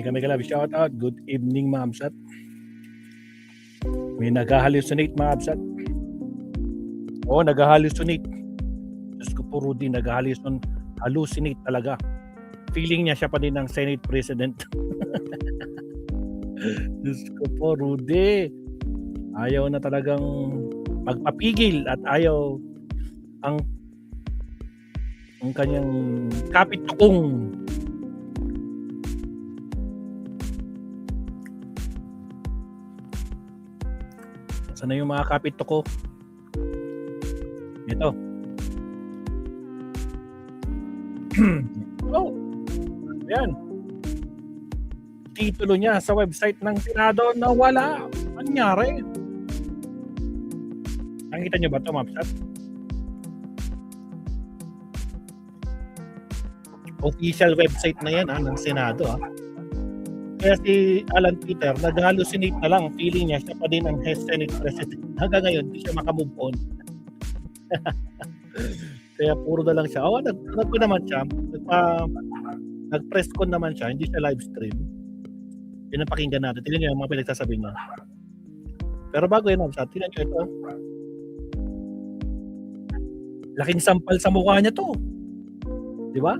Mega love shout out. Good evening mga absat. May nag-hallucinate mga absat. Oo, nag-hallucinate. Diyos ko po, Rudy, nag-hallucinate talaga. Feeling niya siya pa din ang Senate President. Diyos ko po, Rudy. Ayaw na talagang magpapigil at ayaw ang kanyang kapit-tukong. Sana yung mga kapit-tuko? Ito. Oh, ayan. Titulo niya sa website ng Senado na wala. Anyari? Nakita niyo ba ito, Mapsat? Official website na yan ng Senado. Kaya si Alan Peter nag-hallucinate na lang. Feeling niya siya pa din ang Senate President. Hanggang ngayon, hindi siya makamove on. Kaya puro na lang siya. Naman siya. Nag-press con naman siya. Hindi siya live stream. Yun ang pakinggan natin. Tingnan niyo yung mga pinagsasabi niya. Pero bago yun, tingnan niyo ito. Laking sampal sa mukha niya to. Di ba?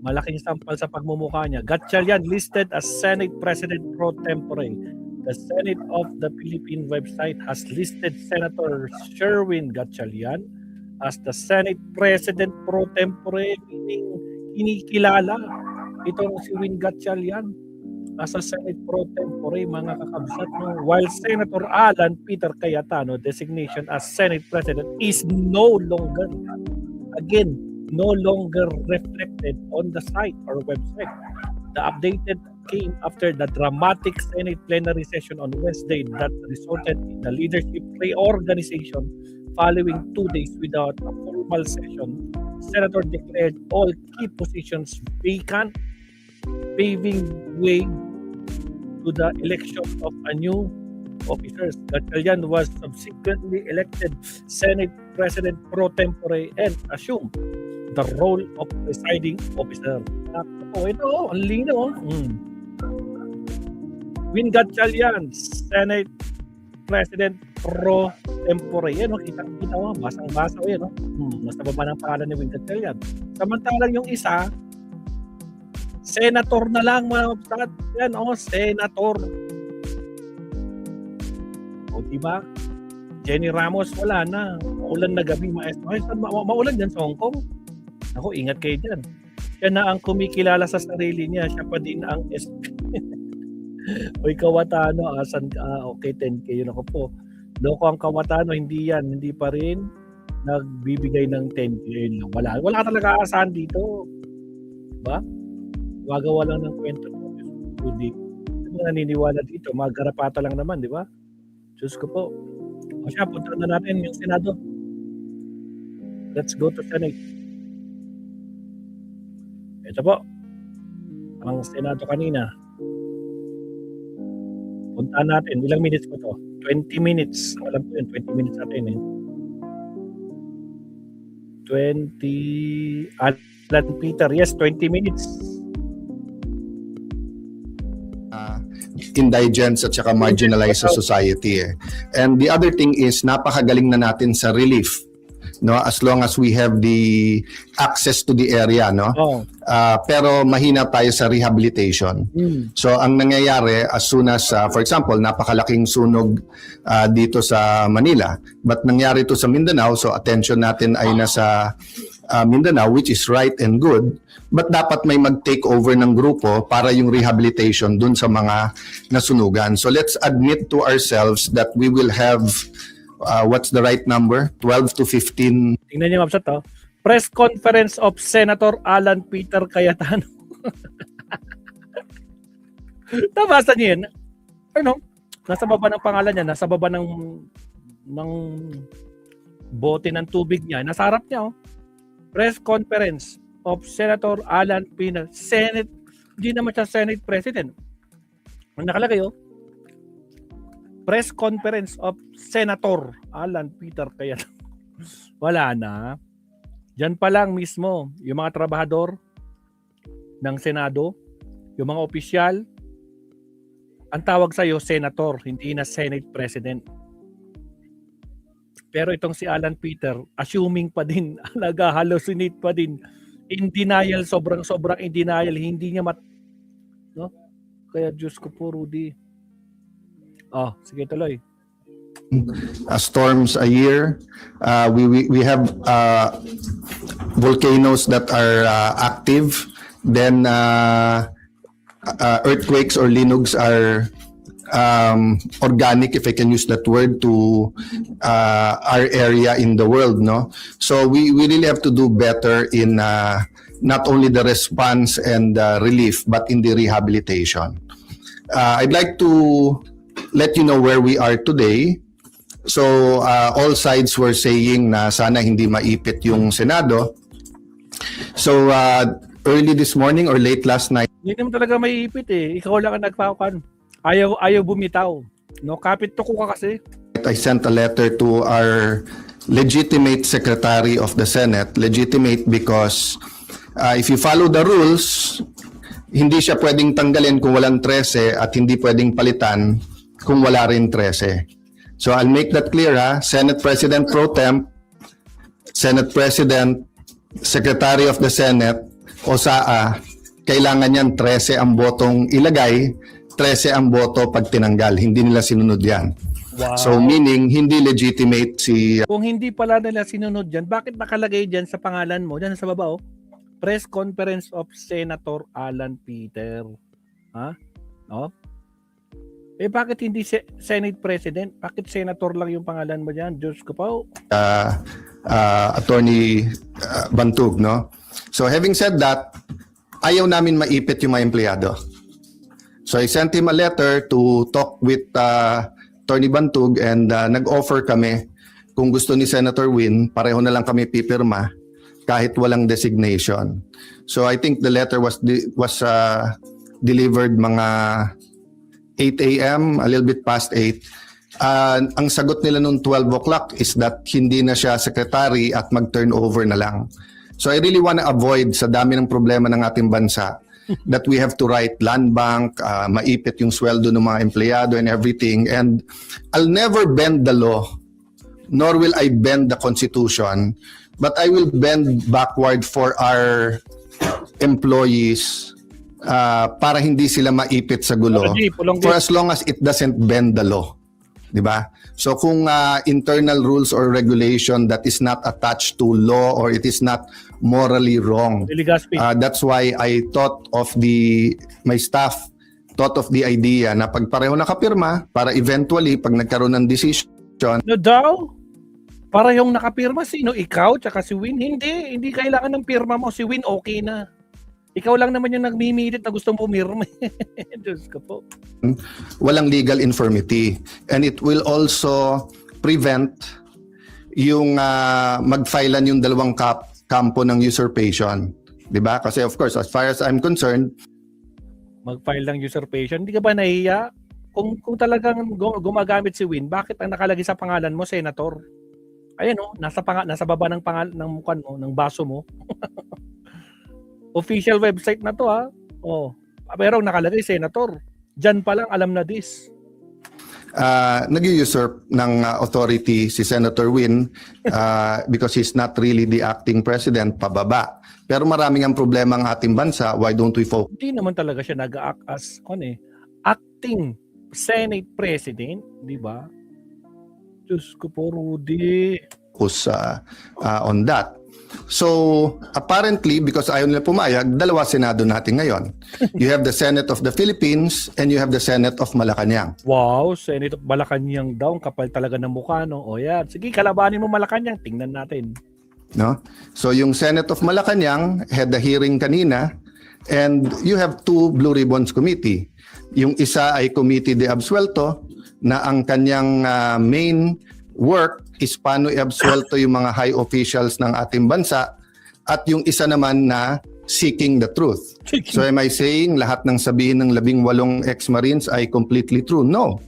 Malaking sampal sa pagmumukha niya. Gatchalian listed as Senate President pro tempore. The Senate of the Philippines website has listed Senator Sherwin Gatchalian as the Senate President pro tempore, meaning kinikilala itong si Win Gatchalian as a Senate pro tempore, mga kakabsat. While Senator Alan Peter Cayetano designation as Senate President is no longer reflected on the site or website. The updated came after the dramatic Senate plenary session on Wednesday that resulted in the leadership reorganization following 2 days without a formal session. Senator declared all key positions vacant, paving way to the election of a new officers. Gatchalian was subsequently elected Senate President pro tempore and assumed the role of presiding officer. Ito, ang lino. Win Gatchalian, Senate President pro tempore. Yan, kita mo, basang-basa ko yan. Nasa baba ng pangalan ni Win Gatchalian. Samantalang yung isa, senator na lang, mga kapatid. Yan, senator. O, diba? Jenny Ramos, wala na. Maulan na gabi, maestro. Maulan dyan sa Hong Kong. Ako, ingat kayo dyan. Siya na ang kumikilala sa sarili niya. Siya pa din ang SP. Oy, Cayetano, asan ka? Okay, 10K yun ako po. Loko ang Cayetano, hindi yan. Hindi pa rin nagbibigay ng 10K. Wala ka talaga aasahan dito. Diba? Wagawa lang ng kwento. Hindi naniniwala dito. Magarapata lang naman, di ba? Diyos ko po. O siya, punta na natin yung Senado. Let's go to Senate. Ito po. Ang Senado kanina. Punta natin. Ilang minutes po to? 20 minutes. Alam ko yun, 20 minutes natin eh. 20... Alan Peter. Yes, 20 minutes. Indigents at saka marginalized sa society eh. And the other thing is napakagaling na natin sa relief, no, as long as we have the access to the area, no. Pero mahina tayo sa rehabilitation. So ang nangyayari as soon as for example napakalaking sunog dito sa Manila, but nangyari to sa Mindanao, so attention natin ay nasa Mindanao, which is right and good, but dapat may mag-take over ng grupo para yung rehabilitation dun sa mga nasunugan. So let's admit to ourselves that we will have, what's the right number? 12 to 15. Tingnan niyo, Mabsat, press conference of Senator Alan Peter Cayetano. Nabasa niyo yun? Ano? Nasa baba ng pangalan niya, nasa baba ng bote ng tubig niya, nasa harap niya, press conference of Senator Alan Peter, Senate, hindi naman siya Senate President. Ang nakalagay, press conference of Senator Alan Peter Cayetano. Wala na. Diyan pa lang mismo, yung mga trabahador ng Senado, yung mga opisyal, ang tawag sa'yo, Senator, hindi na Senate President. Pero itong si Alan Peter, assuming pa din, nag-hallucinate pa din, in denial, sobrang in denial, hindi niya no? Kaya Diyos ko po, Rudy. Oh, sige tuloy. Storms a year. We have volcanoes that are active. Then earthquakes or linugs are organic, if I can use that word, to our area in the world. No, so we really have to do better in not only the response and relief, but in the rehabilitation. I'd like to let you know where we are today. So all sides were saying na sana hindi maipit yung Senado. So early this morning or late last night, hindi naman talaga maiipit eh. Ikaw lang ang nagpapakan. Ayaw bumitaw. No, kapit to ko ka kasi. I sent a letter to our legitimate Secretary of the Senate. Legitimate because if you follow the rules, hindi siya pwedeng tanggalin kung walang 13 at hindi pwedeng palitan kung wala rin 13. So I'll make that clear, ha? Senate President Pro Temp, Senate President, Secretary of the Senate, o SAA, kailangan niyan 13 ang botong ilagay, 13 ang boto pag tinanggal. Hindi nila sinunod yan. Wow. So meaning, hindi legitimate si... Kung hindi pala nila sinunod yan, bakit nakalagay dyan sa pangalan mo? Dyan sa baba, oh. Press Conference of Senator Alan Peter. Ha? No? Eh bakit hindi Senate President? Bakit Senator lang yung pangalan mo dyan? Diyos ko pa, oh. Attorney Bantug, no? So having said that, ayaw namin maipit yung mga empleyado. So I sent him a letter to talk with Attorney Bantug and nag-offer kami kung gusto ni Senator Win, pareho na lang kami pipirma kahit walang designation. So I think the letter was delivered mga 8 a.m., a little bit past 8. Ang sagot nila noong 12 o'clock is that hindi na siya secretary at mag-turnover na lang. So I really want to avoid sa dami ng problema ng ating bansa that we have to write land bank, maipit yung sweldo ng mga empleyado and everything. And I'll never bend the law, nor will I bend the Constitution, but I will bend backward for our employees para hindi sila maipit sa gulo for as long as it doesn't bend the law. Diba? So kung internal rules or regulation that is not attached to law or it is not morally wrong, that's why I thought of my staff thought of the idea na pag pareho nakapirma para eventually pag nagkaroon ng decision. No daw? Para yung nakapirma, sino? Ikaw tsaka si Win? Hindi kailangan ng pirma mo. Si Win okay na. Ikaw lang naman yung nagmimilit na gustong pumirma. Diyos ko po. Walang legal infirmity. And it will also prevent yung mag-filean yung dalawang kampo ng usurpation. Diba? Kasi of course, as far as I'm concerned, mag-file ng usurpation, hindi ka ba nahiya? Kung talagang gumagamit si Win, bakit ang nakalagay sa pangalan mo, Senator? Ayan o, nasa baba ng mukha mo, ng baso mo. Official website na to, ha. Oh, pero nakalagay Senator. Diyan pa lang alam na this. Nag-usurp ng authority si Senator Win because he's not really the acting president, pababa. Pero maraming ang problema ang ating bansa, why don't we focus? Hindi naman talaga siya nag-act as acting Senate President, di ba? Diyos ko po, Rudy. On that. So, apparently, because ayaw nila pumayag, dalawa Senado natin ngayon. You have the Senate of the Philippines and you have the Senate of Malacanang. Wow, Senate of Malacanang daw. Kapal talaga ng mukha, no? O yan. Sige, kalabanin mo Malacanang. Tingnan natin. No? So, yung Senate of Malacanang had the hearing kanina and you have two Blue Ribbons Committee. Yung isa ay Committee de Absuelto na ang kanyang main work is paano i-absuelto yung mga high officials ng ating bansa at yung isa naman na seeking the truth. So am I saying lahat ng sabihin ng 18 ex-Marines ay completely true? No.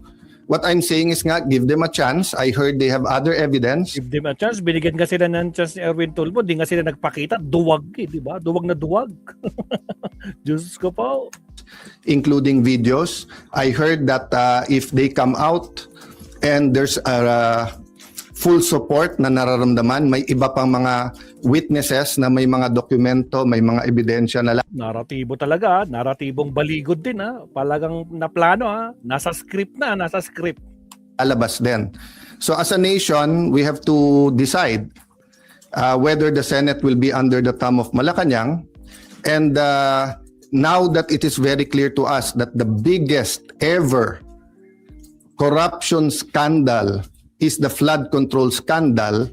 what I'm saying is nga, give them a chance. I heard they have other evidence. Give them a chance. Binigyan ka sila ng chance ni Erwin Tulfo. Di nga sila nagpakita. Duwag di ba? Duwag na duwag. Diyos ko po. Including videos. I heard that if they come out and there's a full support na nararamdaman, may iba pang mga witnesses na may mga dokumento, may mga ebidensya na Naratibo talaga. Naratibong baligod din Palagang naplano Nasa script nasa script. lalabas din. So as a nation, we have to decide whether the Senate will be under the thumb of Malacanang. And now that it is very clear to us that the biggest ever corruption scandal is the flood control scandal,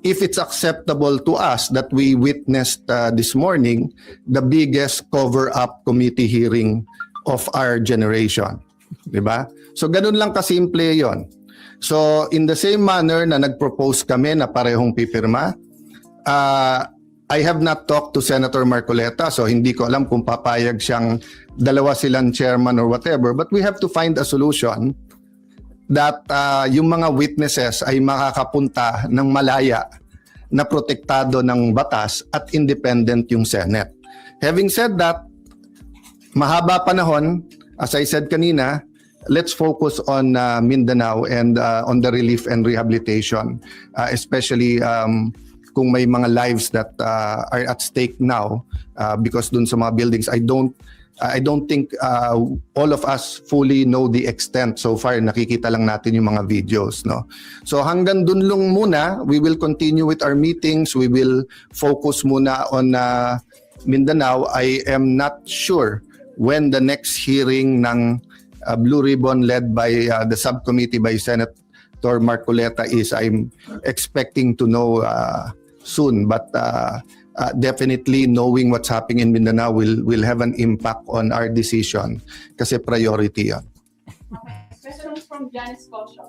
if it's acceptable to us that we witnessed this morning the biggest cover-up committee hearing of our generation. Diba? So ganun lang kasimple yon. So in the same manner na nag-propose kami na parehong pipirma, I have not talked to Senator Marcoleta, so hindi ko alam kung papayag siyang dalawa silang chairman or whatever, but we have to find a solution that yung mga witnesses ay makakapunta ng malaya na protektado ng batas at independent yung Senate. Having said that, mahaba panahon, as I said kanina, let's focus on Mindanao and on the relief and rehabilitation, especially kung may mga lives that are at stake now because dun sa mga buildings. I don't think all of us fully know the extent. So far, nakikita lang natin yung mga videos, no? So hanggang dun lang muna, we will continue with our meetings. We will focus muna on Mindanao. I am not sure when the next hearing ng Blue Ribbon led by the subcommittee by Senator Marcoleta is. I'm expecting to know soon, but definitely knowing what's happening in Mindanao will have an impact on our decision kasi priority yan. Okay. Questions from Janice Kosho.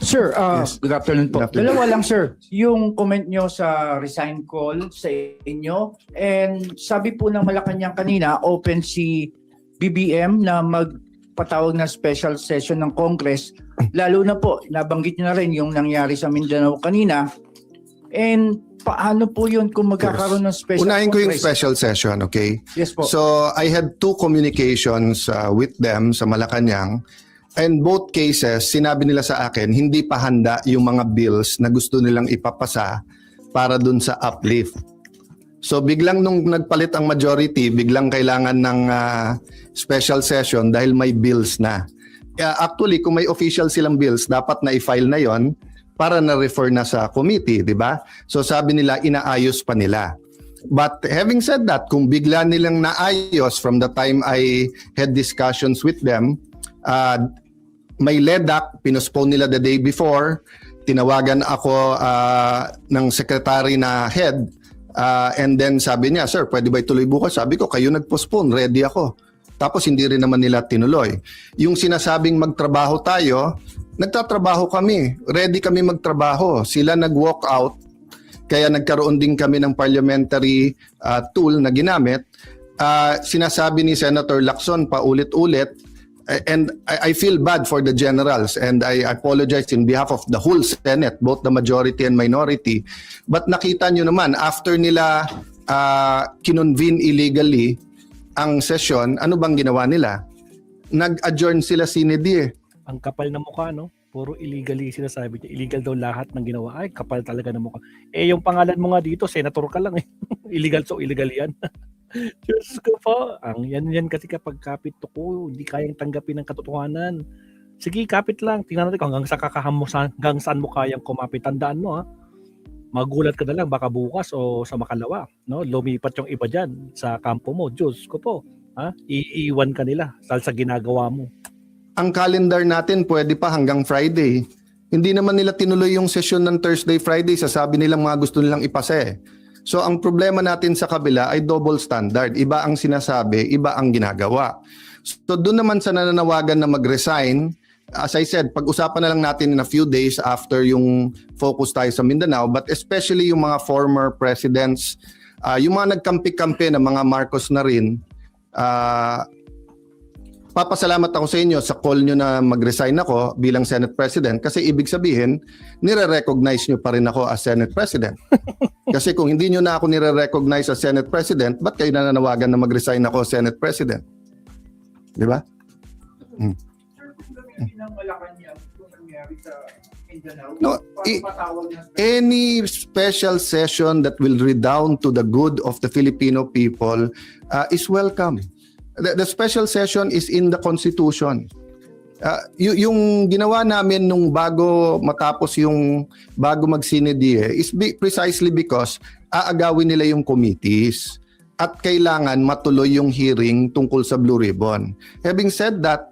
Sir, Yes. good afternoon po. Good afternoon. Dalawa lang sir, yung comment nyo sa resign call sa inyo, and sabi po ng Malacanang kanina, open si BBM na magpatawag ng special session ng Congress, lalo na po, nabanggit nyo na rin yung nangyari sa Mindanao kanina, and paano po yun kung magkakaroon ng special Unahin ko yung Congress? special session, okay? Yes po. So I had two communications with them sa Malacanang. And both cases, sinabi nila sa akin, hindi pa handa yung mga bills na gusto nilang ipapasa para dun sa uplift. So biglang nung nagpalit ang majority, biglang kailangan ng special session dahil may bills na. Actually, kung may official silang bills, dapat na i-file na yon para na-refer na sa committee, di ba? So sabi nila, inaayos pa nila. But having said that, kung bigla nilang naayos from the time I had discussions with them, may LEDAC, pinospone nila the day before, tinawagan ako ng secretary na head, and then sabi niya, sir, pwede ba ituloy bukas? Sabi ko, kayo nag-postpone, ready ako. Tapos hindi rin naman nila tinuloy. Yung sinasabing magtrabaho tayo, nagtatrabaho kami, ready kami magtrabaho. Sila nag-walk out, kaya nagkaroon din kami ng parliamentary tool na ginamit. Sinasabi ni Senator Lacson paulit-ulit, and I feel bad for the generals, and I apologize in behalf of the whole Senate, both the majority and minority. But nakita nyo naman, after nila kinonvene illegally ang session, ano bang ginawa nila? Nag-adjourn sila sine die. Ang kapal na mukha, no? Puro illegally sinasabi niya. Illegal daw lahat ng ginawa. Ay, kapal talaga ng mukha. Yung pangalan mo nga dito, senator ka lang eh. Illegal, so illegal yan. Diyos ko po. Yan kasi kapag kapit ko, hindi kayang tanggapin ng katotohanan. Sige, kapit lang. Tingnan natin kung hanggang saan mo kayang kumapit. Tandaan mo, magulat ka na lang baka bukas o sa makalawa. No? Lumipat yung iba dyan sa kampo mo. Diyos ko po. Iiwan ka nila sa ginagawa mo. Ang calendar natin pwede pa hanggang Friday. Hindi naman nila tinuloy yung session ng Thursday, Friday. Sasabi nilang mga gusto nilang ipase. So ang problema natin sa kabila ay double standard. Iba ang sinasabi, iba ang ginagawa. So doon naman sa nananawagan na mag-resign, as I said, pag-usapan na lang natin in a few days after yung focus tayo sa Mindanao, but especially yung mga former presidents, yung mga nagkampi-kampi na mga Marcos na rin, papasalamat ako sa inyo sa call nyo na mag-resign ako bilang Senate President kasi ibig sabihin, nire-recognize nyo pa rin ako as Senate President. Kasi kung hindi nyo na ako nire-recognize as Senate President, ba't kayo nananawagan na mag-resign ako as Senate President? Di ba? No, any special session that will redound to the good of the Filipino people is welcome. The special session is in the Constitution. Yung ginawa namin nung bago matapos yung bago mag-sinedie is precisely because aagawin nila yung committees at kailangan matuloy yung hearing tungkol sa Blue Ribbon. Having said that,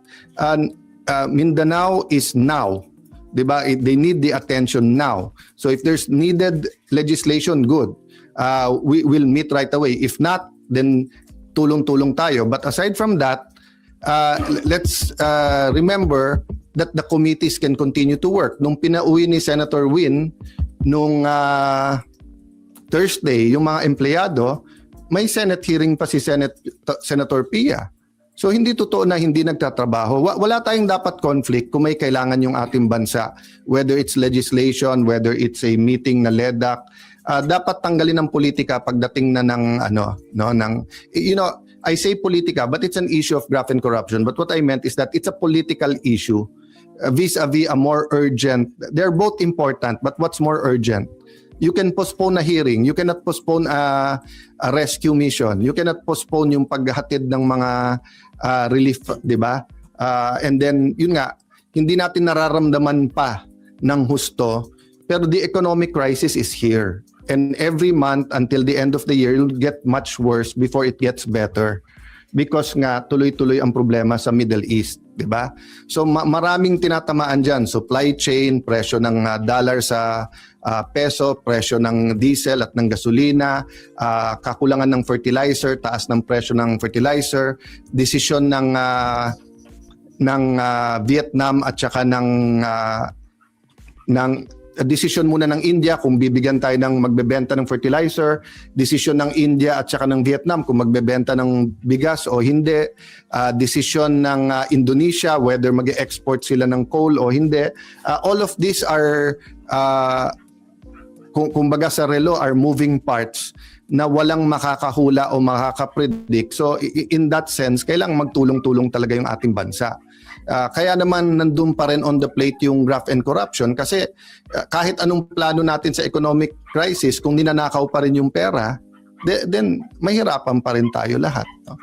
Mindanao is now. Diba? They need the attention now. So if there's needed legislation, good. We will meet right away. If not, then tulong-tulong tayo. But aside from that, let's remember that the committees can continue to work. Nung pinauwi ni Senator Win, nung Thursday, yung mga empleyado, may Senate hearing pa si Senator Pia. So hindi totoo na hindi nagtatrabaho. Wala tayong dapat conflict kung may kailangan yung ating bansa. Whether it's legislation, whether it's a meeting na LEDAC, dapat tanggalin ng politika pagdating na ng I say politika, but it's an issue of graft and corruption. But what I meant is that it's a political issue vis-a-vis a more urgent. They're both important, but what's more urgent? You can postpone a hearing. You cannot postpone a rescue mission. You cannot postpone yung paghatid ng mga relief, di ba? And then, yun nga, hindi natin nararamdaman pa ng husto, pero the economic crisis is here. And every month until the end of the year, it'll get much worse before it gets better. Because nga, tuloy-tuloy ang problema sa Middle East, di ba? So maraming tinatamaan dyan. Supply chain, presyo ng dollar sa peso, presyo ng diesel at ng gasolina, kakulangan ng fertilizer, taas ng presyo ng fertilizer, desisyon ng Vietnam at saka ng decision muna ng India kung bibigyan tayo ng magbebenta ng fertilizer, decision ng India at saka ng Vietnam kung magbebenta ng bigas o hindi, decision ng Indonesia whether mag-export sila ng coal o hindi. All of these are kumbaga sa relo are moving parts na walang makakahula o makakapredict. So in that sense, kailangang magtulong-tulong talaga yung ating bansa. Kaya naman nandun pa rin on the plate yung graft and corruption kasi kahit anong plano natin sa economic crisis, kung ninanakaw pa rin yung pera, then mahirapan pa rin tayo lahat. No?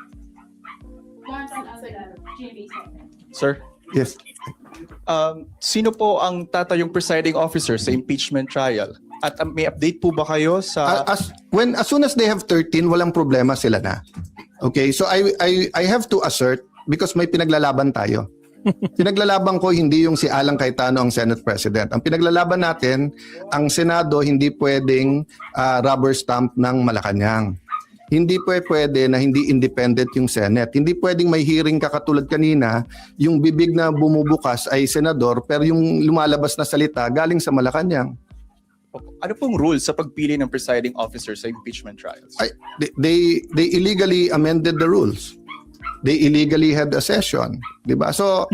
Sir? Yes. Sino po ang tatayong presiding officer sa impeachment trial? At may update po ba kayo sa... As soon as they have 13, walang problema sila na. Okay, so I have to assert because may pinaglalaban tayo. Pinaglalaban ko hindi yung si Alan Cayetano ang Senate President. Ang pinaglalaban natin, ang Senado hindi pwedeng rubber stamp ng Malacanang. Hindi pwede na hindi independent yung Senate. Hindi pwedeng may hearing ka katulad kanina, yung bibig na bumubukas ay senador pero yung lumalabas na salita galing sa Malacanang. Ano pong rules sa pagpili ng presiding officer sa impeachment trials? They illegally amended the rules. They illegally had a session, di ba? So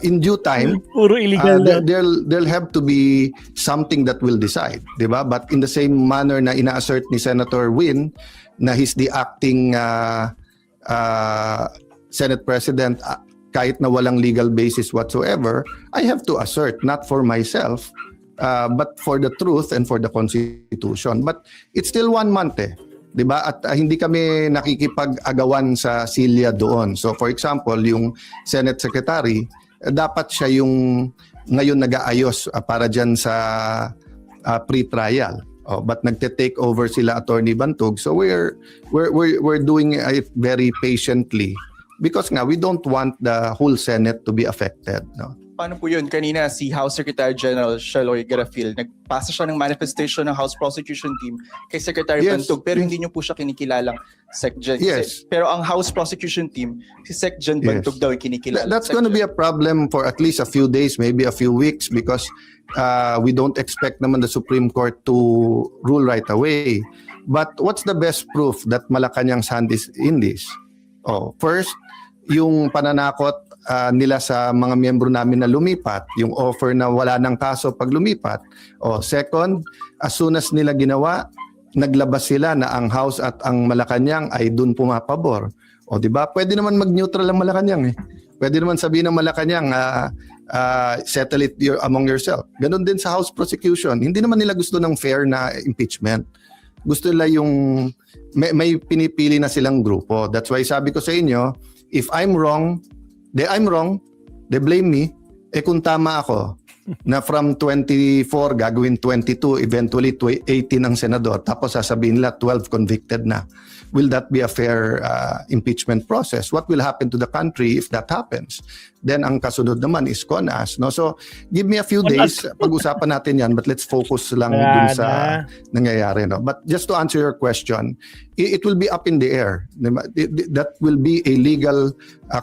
in due time, puro illegal there'll have to be something that will decide, di ba? But in the same manner na ina-assert ni Senator Win na he's the acting Senate President kahit na walang legal basis whatsoever, I have to assert not for myself but for the truth and for the Constitution. But it's still 1 month eh. 'Di ba? At hindi kami nakikipag-agawan sa silya doon. So for example, yung Senate Secretary, dapat siya yung ngayon nag-aayos para diyan sa pre-trial. But nagte-take over sila Attorney Bantog. So we're doing it very patiently because nga we don't want the whole Senate to be affected, no? Paano po yun? Kanina si House Secretary General Sheloy Garafil, nagpasa siya ng manifestation ng House Prosecution Team kay Secretary Bantog pero hindi niyo po siya kinikilalang SecGen. Yes. Pero ang House Prosecution Team, si SecGen Bantog daw yung kinikilala. That's going to be a problem for at least a few days, maybe a few weeks because we don't expect naman the Supreme Court to rule right away. But what's the best proof that Malacanang's hand is in this? First, yung pananakot nila sa mga miyembro namin na lumipat, yung offer na wala ng kaso pag lumipat. O second, as soon as nila ginawa, naglabas sila na ang House at ang Malacanang ay dun pumapabor. O di ba? Pwede naman mag-neutral ang Malacanang eh. Pwede naman sabihin ng Malacanang, settle it among yourself. Ganon din sa House prosecution. Hindi naman nila gusto ng fair na impeachment. Gusto nila yung may pinipili na silang grupo. That's why sabi ko sa inyo, if I'm wrong, they blame me. Eh kung tama ako, na from 24 gagawin 22, eventually 18 ang senador, tapos sasabihin nila 12 convicted na. Will that be a fair impeachment process? What will happen to the country if that happens? Then ang kasunod naman is CONAS. No? So give me a few days, pag-usapan natin yan, but let's focus lang dun sa nangyayari. No? But just to answer your question, it will be up in the air. That will be a legal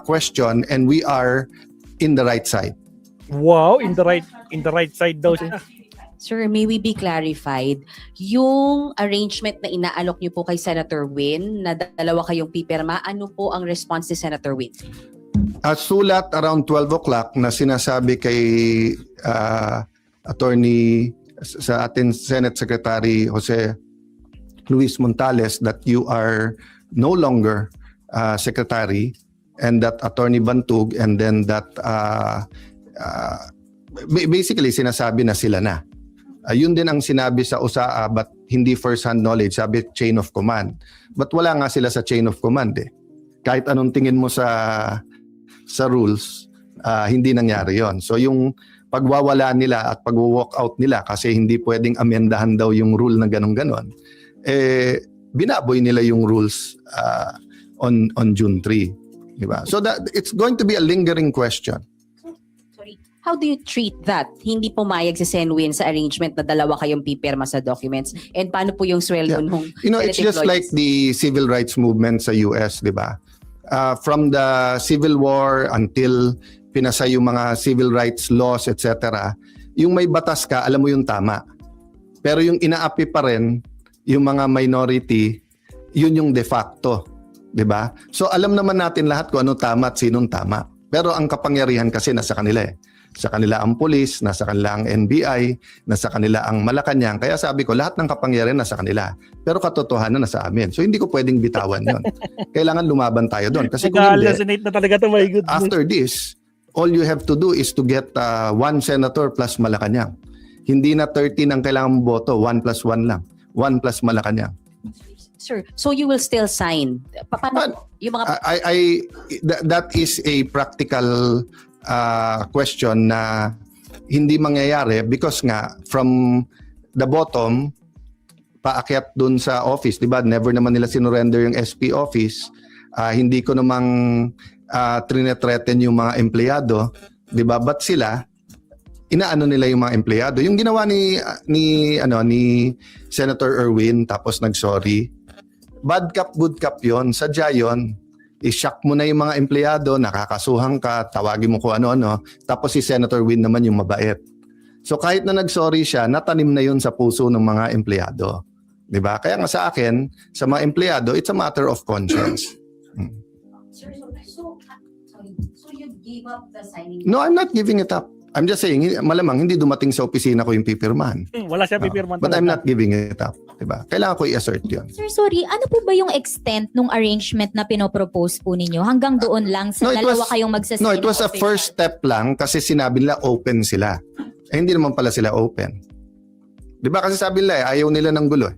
question, and we are in the right side. Wow, in the right side daw siya. Sir, may we be clarified, yung arrangement na inaalok niyo po kay Senator Win, na dalawa kayong pipirma, ano po ang response ni Senator Win? Sulat around 12 o'clock na sinasabi kay attorney sa ating Senate Secretary Jose Luis Montales that you are no longer secretary, and that Attorney Bantug, and then that basically sinasabi na sila na. Yun din ang sinabi sa USAA, but hindi first-hand knowledge, sabi chain of command. But wala nga sila sa chain of command eh. Kahit anong tingin mo sa rules, hindi nangyari yon. So yung pagwawala nila at pag-walk out nila kasi hindi pwedeng amendahan daw yung rule na ganon-ganon, eh binaboy nila yung rules on June 3. Diba? So that it's going to be a lingering question. How do you treat that? Hindi pumayag si Sen Win sa arrangement na dalawa kayong pipirma sa documents. And paano po yung sweldo nung it's just like the civil rights movement sa US, di ba? From the Civil War until pinasa yung mga civil rights laws, etc., yung may batas ka, alam mo yung tama. Pero yung inaapi pa rin, yung mga minority, yun yung de facto. Di ba? So alam naman natin lahat kung ano tama at sinong tama. Pero ang kapangyarihan kasi nasa kanila eh. Sa kanila ang pulis, nasa kanila ang NBI, nasa kanila ang Malacanang. Kaya sabi ko, lahat ng kapangyarihan nasa kanila. Pero katotohanan nasa amin. So hindi ko pwedeng bitawan yon. Kailangan lumaban tayo doon. Kasi kung hindi, na talaga to, my goodness. after this, all you have to do is to get one senator plus Malacanang. Hindi na 13 ang kailangan boto, 1 plus 1 lang. 1 plus Malacanang. Sir, so you will still sign? Paano yung mga... That is a practical question na hindi mangyayari because nga from the bottom paakyat dun sa office, di ba? Never naman nila sinurrender yung SP office. Hindi ko namang trinethreaten yung mga empleyado, di ba? But sila inaano nila yung mga empleyado. Yung ginawa ni Senator Erwin tapos nag-sorry. Bad cop, good cop yon. Sadya yon. I-shock mo na yung mga empleyado, nakakasuhan ka, tawagin mo kung ano-ano. Tapos si Senator Win naman yung mabait. So kahit na nag-sorry siya, natanim na yun sa puso ng mga empleyado. Diba? Kaya nga sa akin, sa mga empleyado, it's a matter of conscience. Sir, so you gave up the signing? No, I'm not giving it up. I'm just saying, malamang hindi dumating sa opisina ko yung pipirmahan. Wala siya pipirmahan. But I'm not giving it up. Diba? Kailangan ko i-assert yun. Sir, sorry, ano po ba yung extent nung arrangement na pinopropose po ninyo? Hanggang doon lang sa dalawa kayong magsasenate? No, it was a first step lang kasi sinabi nila open sila. Eh, hindi naman pala sila open. Diba? Kasi sabi nila ayaw nila ng gulo.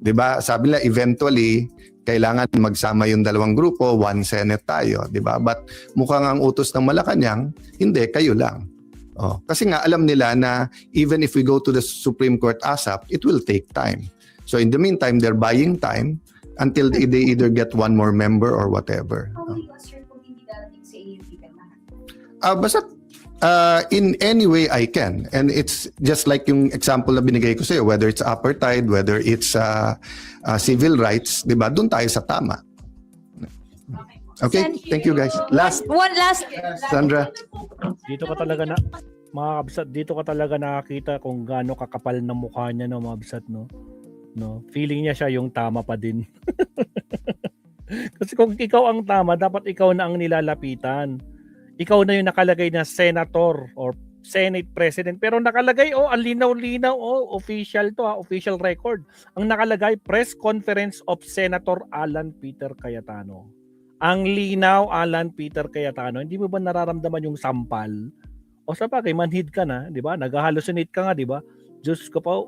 Diba? Sabi nila eventually, kailangan magsama yung dalawang grupo, one Senate tayo. Diba? But mukhang ang utos ng Malacanang, hindi, kayo lang. Kasi nga alam nila na even if we go to the Supreme Court ASAP, it will take time. So in the meantime, they're buying time until they either get one more member or whatever. How will you assert kung hindi darating sa iyo yung pipirmahan? Basta in any way I can. And it's just like yung example na binigay ko sa'yo, whether it's apartheid, whether it's civil rights, di ba? Doon tayo sa tama. Okay, thank you guys. One last. Sandra. Dito ka talaga na mga kabsat, dito ka talaga nakakita kung gaano kakapal ng mukha niya, no, mga kabsat, no. Feeling niya siya yung tama pa din. Kasi kung ikaw ang tama, dapat ikaw na ang nilalapitan. Ikaw na yung nakalagay na senator or Senate President. Pero nakalagay, ang linaw-linaw, official to official record. Ang nakalagay, Press Conference of Senator Alan Peter Cayetano. Ang linaw, Alan Peter Cayetano. Hindi mo ba nararamdaman yung sampal? O sa bagay, manhid ka na, di ba? Nag-hallucinate ka nga, di ba? Diyos ko po.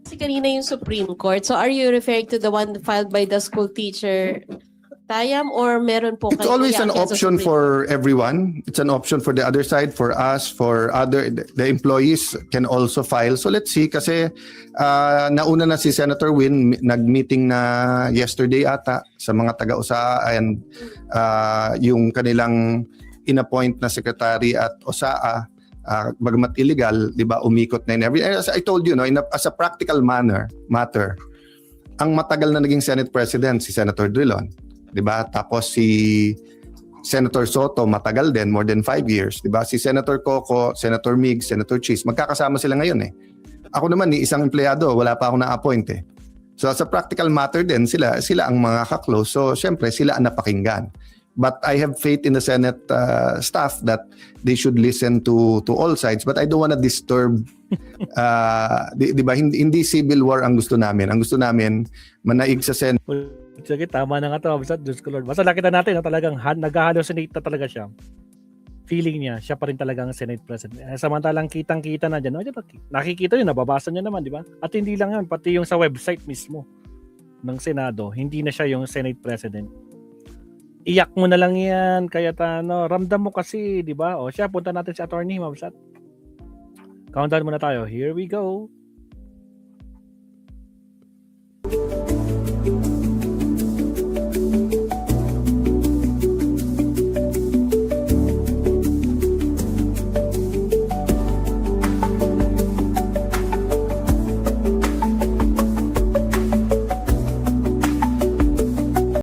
Kasi kanina yung Supreme Court. So are you referring to the one filed by the school teacher, Tayam, or meron po It's kayo always an iakyat sa option Supreme for everyone. It's an option for the other side, for us, for the employees can also file. So let's see, kasi nauna na si Senator Win, nag-meeting na yesterday ata sa mga taga-USAA and yung kanilang inappoint na secretary at USAA, bagamat illegal, di ba, umikot na in every. As I told you, no, as a practical matter, ang matagal na naging Senate President si Senator Drilon, di ba? Tapos si Senator Soto, matagal din, more than 5 years, di ba? Si Senator Coco, Senator Mig, Senator Cheese, magkakasama sila ngayon eh. Ako naman, isang empleyado, wala pa ako na-appoint eh. So as a practical matter din, sila ang mga kaklose. So syempre, sila ang napakinggan. But I have faith in the Senate staff that they should listen to all sides. But I don't want to disturb, di ba? Hindi civil war ang gusto namin. Ang gusto namin, manaig sa Senate. Sige, tama na nga ito. Basta, Diyos ko Lord. Basta nakita natin na talagang nag-hallucinate na talaga siya. Feeling niya, siya pa rin talagang Senate President. Samantalang kitang-kita na dyan. Nakikita yun, nababasa niya naman, di ba? At hindi lang yan, pati yung sa website mismo ng Senado, hindi na siya yung Senate President. Iyak mo na lang yan, Cayetano. Ramdam mo kasi, di ba? O siya, punta natin si Attorney Mabsat. Countdown muna tayo. Here we go.